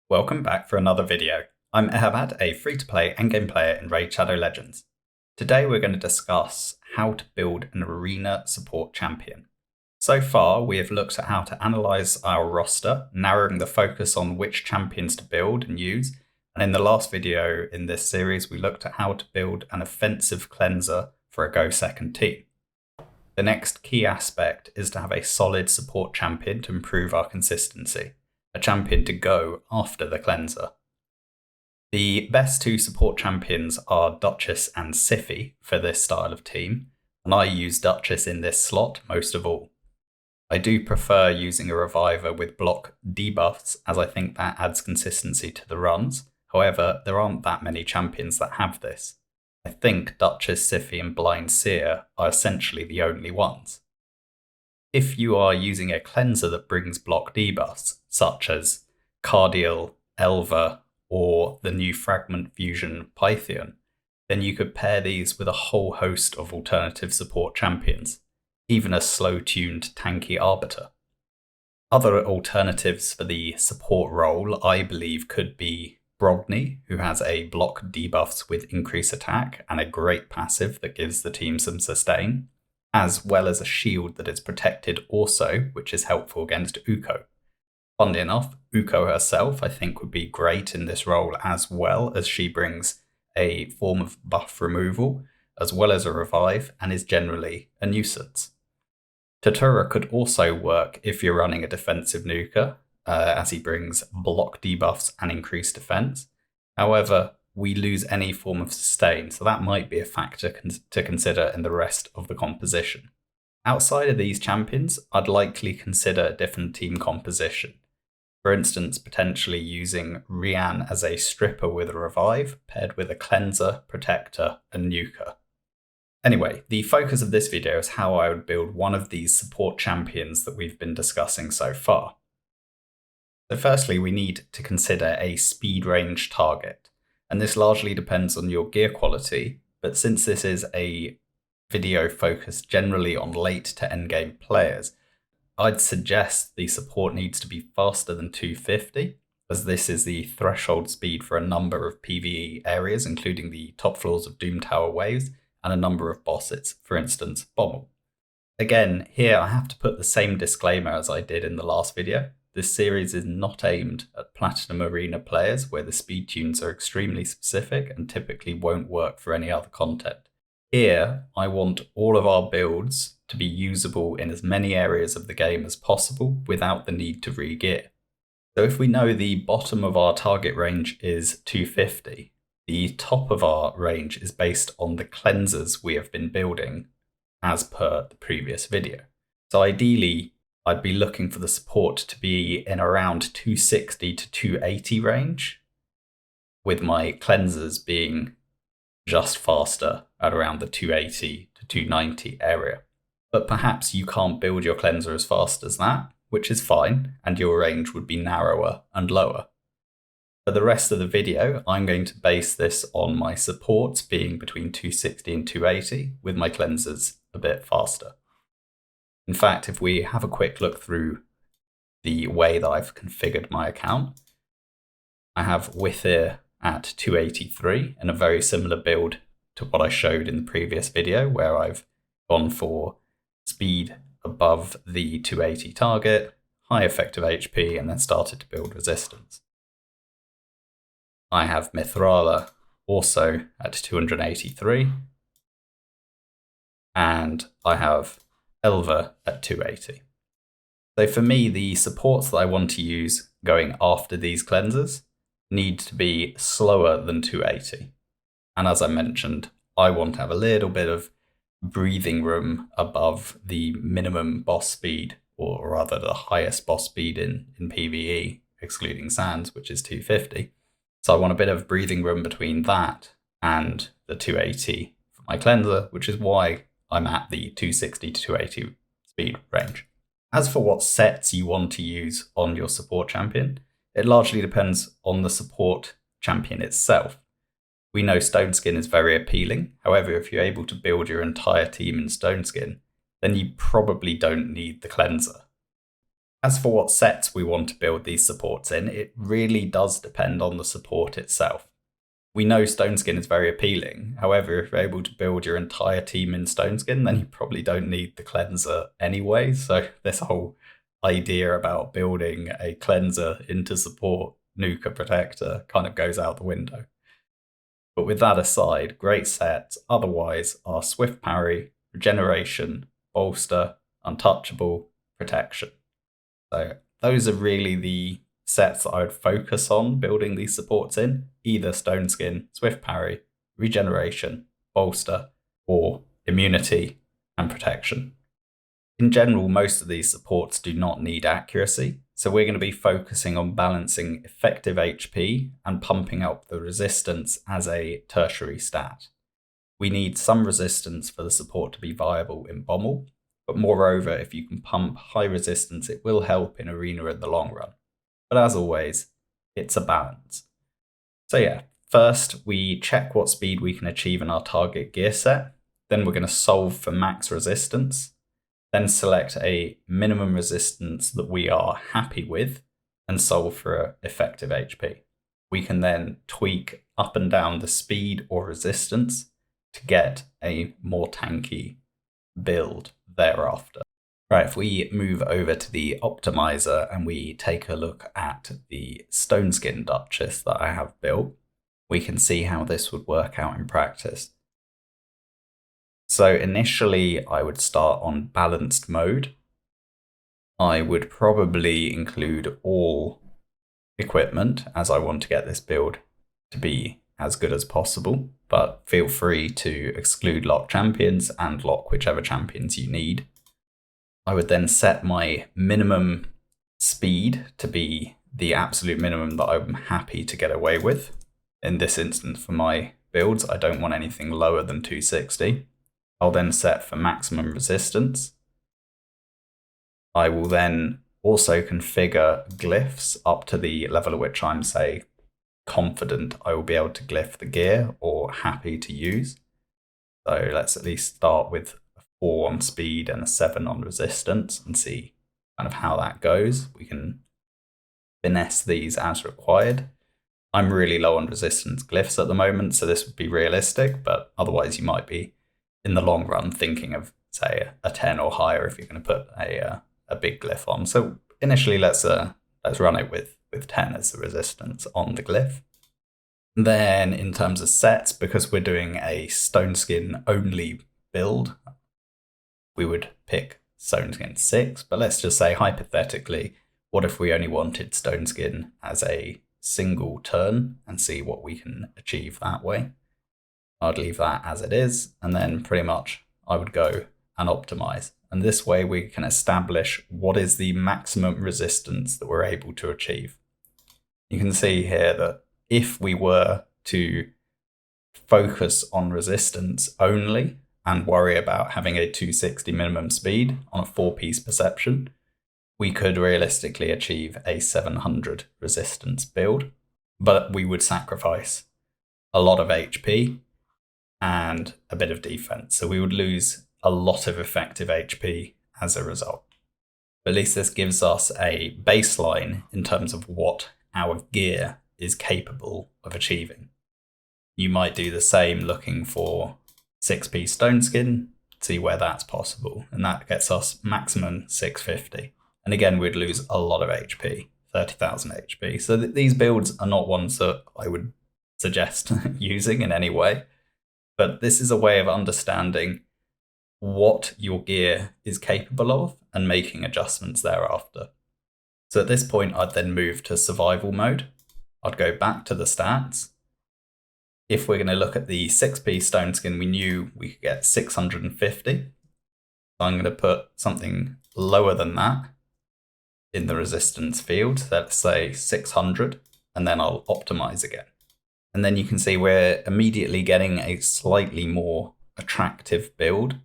Welcome back for another video. I'm Eharbad, a free-to-play endgame player in Raid Shadow Legends. Today we're going to discuss how to build an arena support champion. So far we have looked at how to analyse our roster, narrowing the focus on which champions to build and use, and in the last video in this series we looked at how to build an offensive cleanser for a Go second team. The next key aspect is to have a solid support champion to improve our consistency. A champion to go after the cleanser. The best two support champions are Duchess and Siphi for this style of team, and I use Duchess in this slot most of all. I do prefer using a reviver with block debuffs as I think that adds consistency to the runs. However, there aren't that many champions that have this. I think Duchess, Siphi and Blind Seer are essentially the only ones. If you are using a cleanser that brings block debuffs, such as Cardiel, Elva, or the new Fragment Fusion Pythian, then you could pair these with a whole host of alternative support champions, even a slow-tuned tanky Arbiter. Other alternatives for the support role, I believe, could be Brogni, who has a block debuffs with increased attack and a great passive that gives the team some sustain, as well as a shield that is protected also, which is helpful against Uko. Funnily enough, Uko herself I think would be great in this role as well, as she brings a form of buff removal, as well as a revive, and is generally a nuisance. Tatura could also work if you're running a defensive nuker, as he brings block debuffs and increased defense. However, we lose any form of sustain, so that might be a factor to consider in the rest of the composition. Outside of these champions, I'd likely consider a different team composition. For instance, potentially using Rian as a stripper with a revive, paired with a cleanser, protector, and nuker. Anyway, the focus of this video is how I would build one of these support champions that we've been discussing so far. So firstly, we need to consider a speed range target. And this largely depends on your gear quality, but since this is a video focused generally on late to endgame players, I'd suggest the support needs to be faster than 250, as this is the threshold speed for a number of PvE areas, including the top floors of Doom Tower waves and a number of bosses, for instance, Bommel. Again, here I have to put the same disclaimer as I did in the last video. This series is not aimed at Platinum Arena players where the speed tunes are extremely specific and typically won't work for any other content. Here, I want all of our builds to be usable in as many areas of the game as possible without the need to re-gear. So if we know the bottom of our target range is 250, the top of our range is based on the cleansers we have been building as per the previous video. So ideally, I'd be looking for the support to be in around 260 to 280 range, with my cleansers being just faster at around the 280 to 290 area. But perhaps you can't build your cleanser as fast as that, which is fine, and your range would be narrower and lower. For the rest of the video, I'm going to base this on my supports being between 260 and 280, with my cleansers a bit faster. In fact, if we have a quick look through the way that I've configured my account, I have Wither at 283 in a very similar build to what I showed in the previous video, where I've gone for speed above the 280 target, high effective HP, and then started to build resistance. I have Mithrala also at 283, and I have Elva at 280. So for me, the supports that I want to use going after these cleansers need to be slower than 280. And as I mentioned, I want to have a little bit of breathing room above the minimum boss speed, or rather the highest boss speed in PvE, excluding Sands, which is 250. So I want a bit of breathing room between that and the 280 for my cleanser, which is why I'm at the 260 to 280 speed range. As for what sets you want to use on your support champion, it largely depends on the support champion itself. We know Stone Skin is very appealing. However, if you're able to build your entire team in Stone Skin, then you probably don't need the cleanser. As for what sets we want to build these supports in, it really does depend on the support itself. We know Stone Skin is very appealing. However, if you're able to build your entire team in Stone Skin, then you probably don't need the cleanser anyway. So this whole idea about building a cleanser into support Nuka Protector kind of goes out the window. But with that aside, great sets otherwise are Swift Parry, Regeneration, Bolster, Untouchable, Protection. So those are really the sets that I would focus on building these supports in, either Stone Skin, Swift Parry, Regeneration, Bolster, or Immunity and Protection. In general, most of these supports do not need accuracy, so we're going to be focusing on balancing effective HP and pumping up the resistance as a tertiary stat. We need some resistance for the support to be viable in Bommel, but moreover, if you can pump high resistance, it will help in Arena in the long run. But as always, it's a balance. So yeah, first we check what speed we can achieve in our target gear set. Then we're going to solve for max resistance. Then select a minimum resistance that we are happy with and solve for effective HP. We can then tweak up and down the speed or resistance to get a more tanky build thereafter. Right, if we move over to the optimizer and we take a look at the Stone Skin Duchess that I have built, we can see how this would work out in practice. So initially I would start on balanced mode. I would probably include all equipment as I want to get this build to be as good as possible, but feel free to exclude lock champions and lock whichever champions you need. I would then set my minimum speed to be the absolute minimum that I'm happy to get away with. In this instance for my builds, I don't want anything lower than 260. I'll then set for maximum resistance. I will then also configure glyphs up to the level at which I'm, say, confident I will be able to glyph the gear or happy to use. So let's at least start with a 4 on speed and a 7 on resistance and see kind of how that goes. We can finesse these as required. I'm really low on resistance glyphs at the moment, so this would be realistic, but otherwise you might be in the long run thinking of, say, a 10 or higher if you're going to put a big glyph on. So initially let's run it with 10 as the resistance on the glyph. Then in terms of sets, because we're doing a Stone Skin only build, we would pick Stone Skin 6, but let's just say hypothetically, what if we only wanted Stone Skin as a single turn and see what we can achieve that way? I'd leave that as it is, and then pretty much I would go and optimize. And this way we can establish what is the maximum resistance that we're able to achieve. You can see here that if we were to focus on resistance only and worry about having a 260 minimum speed on a 4-piece perception, we could realistically achieve a 700 resistance build, but we would sacrifice a lot of HP and a bit of defense. So we would lose a lot of effective HP as a result. But at least this gives us a baseline in terms of what our gear is capable of achieving. You might do the same looking for 6-piece Stone Skin, see where that's possible. And that gets us maximum 650. And again, we'd lose a lot of HP, 30,000 HP. So these builds are not ones that I would suggest using in any way. But this is a way of understanding what your gear is capable of and making adjustments thereafter. So at this point, I'd then move to survival mode. I'd go back to the stats. If we're going to look at the 6-piece Stone Skin, we knew we could get 650. So I'm going to put something lower than that in the resistance field. Let's say 600, and then I'll optimize again. And then you can see we're immediately getting a slightly more attractive build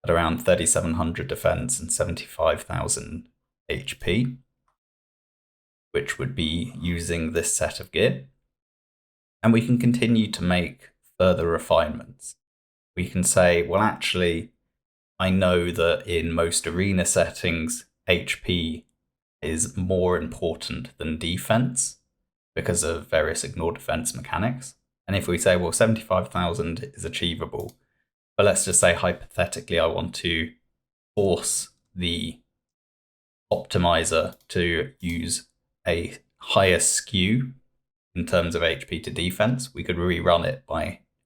at around 3,700 defense and 75,000 HP, which would be using this set of gear. And we can continue to make further refinements. We can say, well, actually, I know that in most arena settings, HP is more important than defense because of various ignore defense mechanics. And if we say, well, 75,000 is achievable, but let's just say hypothetically I want to force the optimizer to use a higher skew in terms of HP to defense, we could rerun it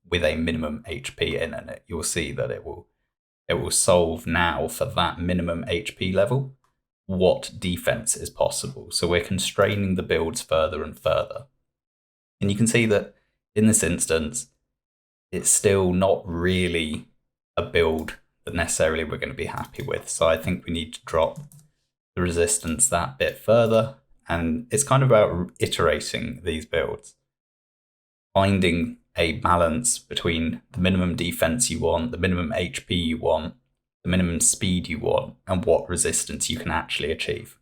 with a minimum HP in it. You'll see that it will solve now for that minimum HP level what defense is possible. So we're constraining the builds further and further. And you can see that in this instance, it's still not really a build that necessarily we're going to be happy with. So I think we need to drop the resistance that bit further. And it's kind of about iterating these builds, finding a balance between the minimum defense you want, the minimum HP you want, the minimum speed you want, and what resistance you can actually achieve.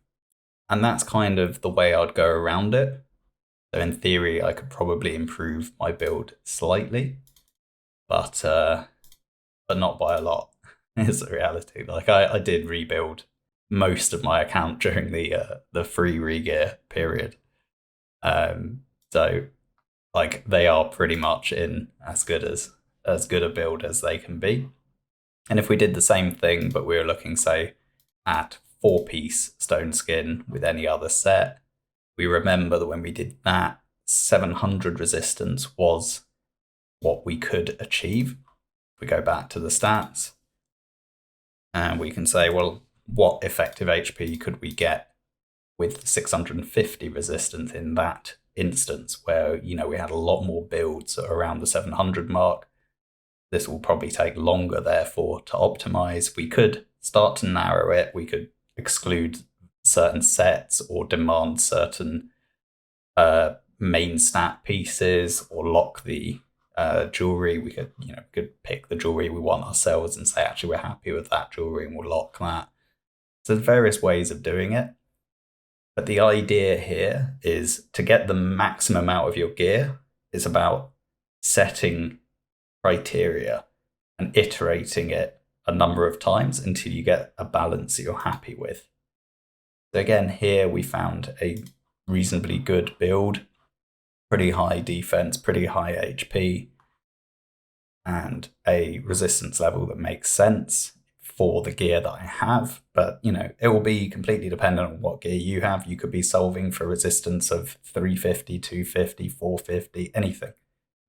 And that's kind of the way I'd go around it. So in theory, I could probably improve my build slightly, but not by a lot, is the reality. Like I did rebuild most of my account during the free regear period. So like they are pretty much in as good a build as they can be. And if we did the same thing, but we were looking, say, at 4-piece stone skin with any other set, we remember that when we did that, 700 resistance was what we could achieve. If we go back to the stats, and we can say, well, what effective HP could we get with 650 resistance in that instance where, we had a lot more builds around the 700 mark. This will probably take longer, therefore, to optimize. We could start to narrow it. We could exclude certain sets or demand certain main stat pieces or lock the jewelry. We could pick the jewelry we want ourselves and say, actually, we're happy with that jewelry and we'll lock that. So there's various ways of doing it. But the idea here is to get the maximum out of your gear is about setting criteria and iterating it a number of times until you get a balance that you're happy with. So again, here we found a reasonably good build, pretty high defense, pretty high HP, and a resistance level that makes sense for the gear that I have. But, it will be completely dependent on what gear you have. You could be solving for resistance of 350, 250, 450, anything.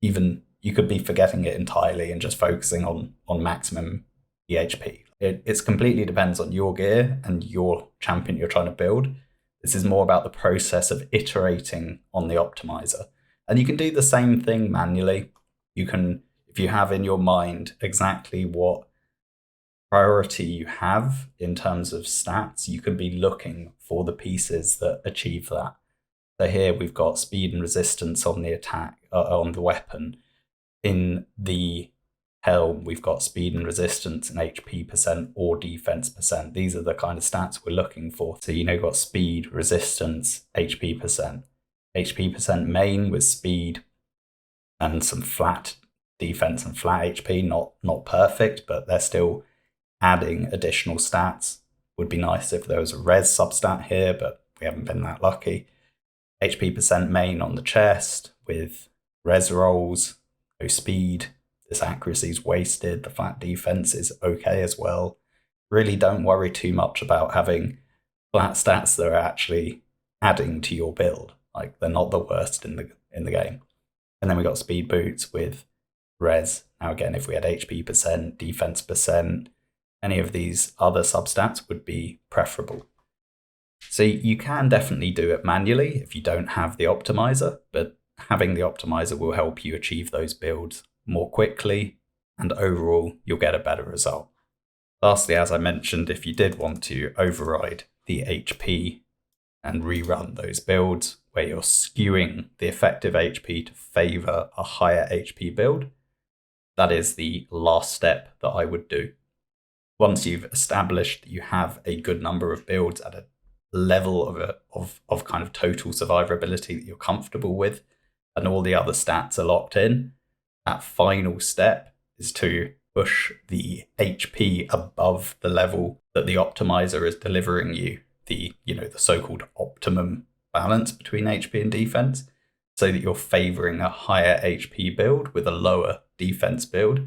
Even you could be forgetting it entirely and just focusing on maximum EHP. It's completely depends on your gear and your champion you're trying to build. This is more about the process of iterating on the optimizer. And you can do the same thing manually. You can, if you have in your mind exactly what priority you have in terms of stats, you can be looking for the pieces that achieve that. So here we've got speed and resistance on the attack, on the weapon. In the helm, we've got speed and resistance and HP percent or defense percent. These are the kind of stats we're looking for. So, you've got speed, resistance, HP percent. HP percent main with speed and some flat defense and flat HP, not perfect, but they're still adding additional stats. Would be nice if there was a res substat here, but we haven't been that lucky. HP percent main on the chest with res rolls, no speed. This accuracy is wasted. The flat defense is okay as well. Really don't worry too much about having flat stats that are actually adding to your build. Like, they're not the worst in the game. And then we got speed boots with res. Now again, if we had HP percent, defense percent, any of these other substats would be preferable. So you can definitely do it manually if you don't have the optimizer, but having the optimizer will help you achieve those builds more quickly, and overall you'll get a better result. Lastly, as I mentioned, if you did want to override the HP and rerun those builds where you're skewing the effective HP to favor a higher HP build, that is the last step that I would do. Once you've established that you have a good number of builds at a level of kind of total survivability that you're comfortable with, and all the other stats are locked in, that final step is to push the HP above the level that the optimizer is delivering you the the so-called optimum balance between HP and defense, so that you're favoring a higher HP build with a lower defense build,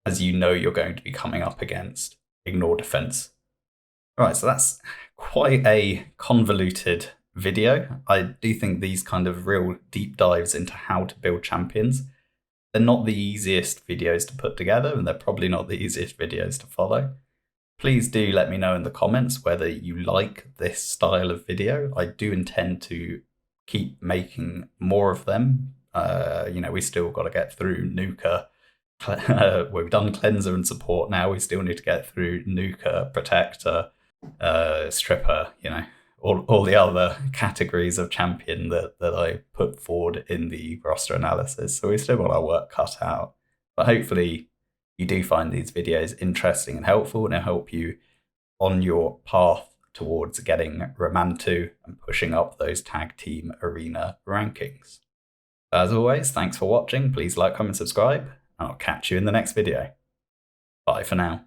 as you know you're going to be coming up against ignore defense. Right, so that's quite a convoluted video. I do think these kind of real deep dives into how to build champions, they're not the easiest videos to put together, and they're probably not the easiest videos to follow. Please do let me know in the comments whether you like this style of video. I do intend to keep making more of them. We still got to get through Nuka. We've done Cleanser and Support now. We still need to get through Nuka, Protector, Stripper, all the other categories of champion that I put forward in the roster analysis. So we've still got our work cut out. But hopefully you do find these videos interesting and helpful, and it'll help you on your path towards getting Romantu and pushing up those tag team arena rankings. As always, thanks for watching. Please like, comment, subscribe, and I'll catch you in the next video. Bye for now.